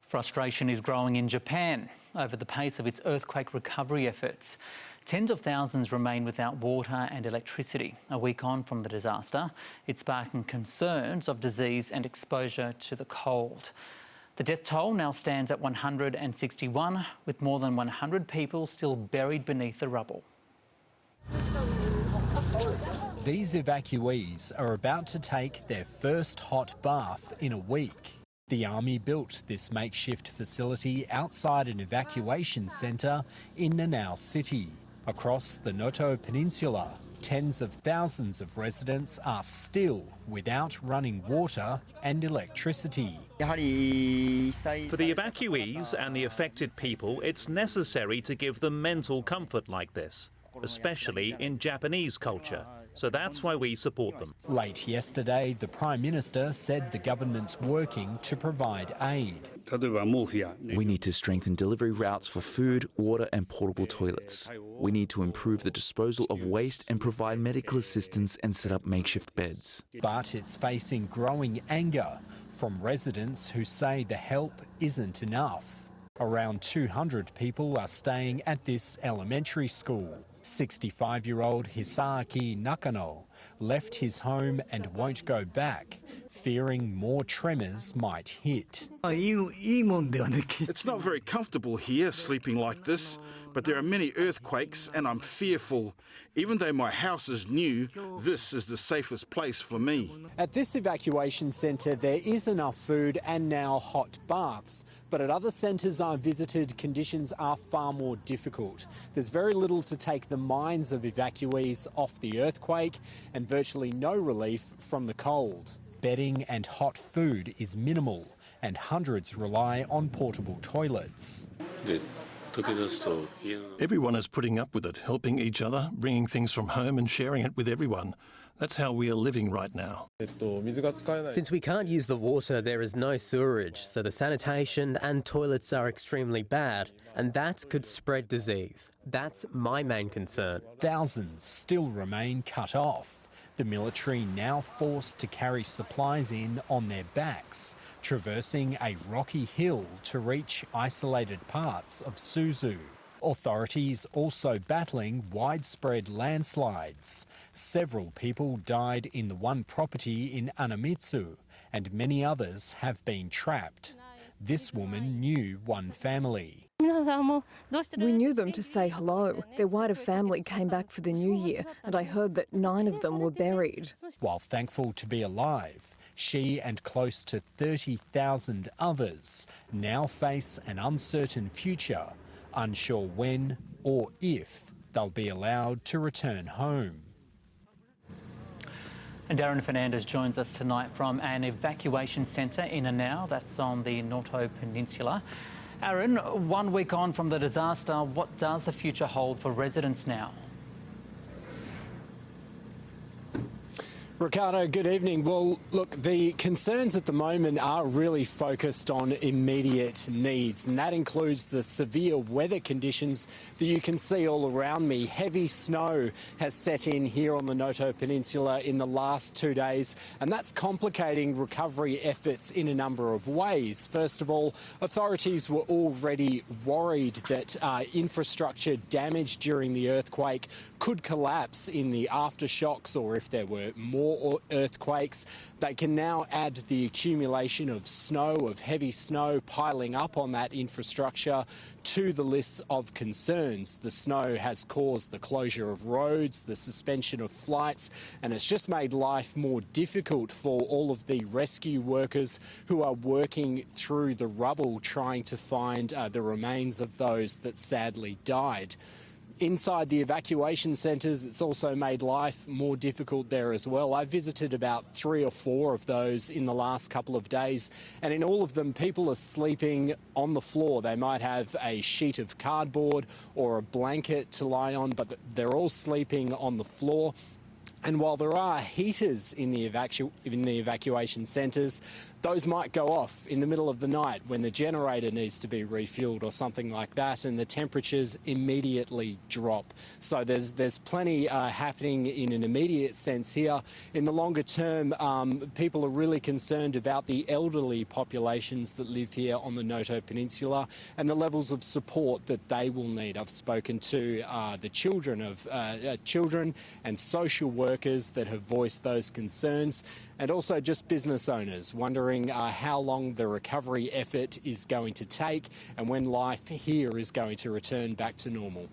Frustration is growing in Japan over the pace of its earthquake recovery efforts. Tens of thousands remain without water and electricity. A week on from the disaster, it's sparking concerns of disease and exposure to the cold. The death toll now stands at 161, with more than 100 people still buried beneath the rubble. These evacuees are about to take their first hot bath in a week. The Army built this makeshift facility outside an evacuation centre in Nanao City. Across the Noto Peninsula, tens of thousands of residents are still without running water and electricity. For the evacuees and the affected people, it's necessary to give them mental comfort like this, especially in Japanese culture. So that's why we support them. Late yesterday, the Prime Minister said the government's working to provide aid. We need to strengthen delivery routes for food, water and portable toilets. We need to improve the disposal of waste and provide medical assistance and set up makeshift beds. But it's facing growing anger from residents who say the help isn't enough. Around 200 people are staying at this elementary school. 65-year-old Hisaaki Nakano left his home and won't go back, fearing more tremors might hit. It's not very comfortable here, sleeping like this, but there are many earthquakes and I'm fearful. Even though my house is new, this is the safest place for me. At this evacuation centre, there is enough food and now hot baths, but at other centres I've visited, conditions are far more difficult. There's very little to take the minds of evacuees off the earthquake and virtually no relief from the cold. Bedding and hot food is minimal, and hundreds rely on portable toilets. Everyone is putting up with it, helping each other, bringing things from home and sharing it with everyone. That's how we are living right now. Since we can't use the water, there is no sewerage, so the sanitation and toilets are extremely bad, and that could spread disease. That's my main concern. Thousands still remain cut off. The military now forced to carry supplies in on their backs, traversing a rocky hill to reach isolated parts of Suzu. Authorities also battling widespread landslides. Several people died in the one property in Anamitsu, and many others have been trapped. This woman knew one family. We knew them to say hello. Their wider family came back for the new year, and I heard that 9 of them were buried. While thankful to be alive, she and close to 30,000 others now face an uncertain future, unsure when or if they'll be allowed to return home. And Darren Fernandez joins us tonight from an evacuation centre in Nanao, that's on the Noto Peninsula. Aaron, 1 week on from the disaster, what does the future hold for residents now? Ricardo, good evening. Well, look, the concerns at the moment are really focused on immediate needs, and that includes the severe weather conditions that you can see all around me. Heavy snow has set in here on the Noto Peninsula in the last 2 days, and that's complicating recovery efforts in a number of ways. First of all, authorities were already worried that infrastructure damaged during the earthquake could collapse in the aftershocks, or if there were more earthquakes. They can now add the accumulation of snow, of heavy snow piling up on that infrastructure to the list of concerns. The snow has caused the closure of roads, the suspension of flights, and it's just made life more difficult for all of the rescue workers who are working through the rubble trying to find the remains of those that sadly died. Inside the evacuation centres, it's also made life more difficult there as well. I visited about 3 or 4 of those in the last couple of days, and in all of them, people are sleeping on the floor. They might have a sheet of cardboard or a blanket to lie on, but they're all sleeping on the floor. And while there are heaters in the evacuation centres, those might go off in the middle of the night when the generator needs to be refueled or something like that, and the temperatures immediately drop. So there's plenty happening in an immediate sense here. In the longer term, people are really concerned about the elderly populations that live here on the Noto Peninsula and the levels of support that they will need. I've spoken to the children and social workers that have voiced those concerns, and also just business owners wondering how long the recovery effort is going to take and when life here is going to return back to normal.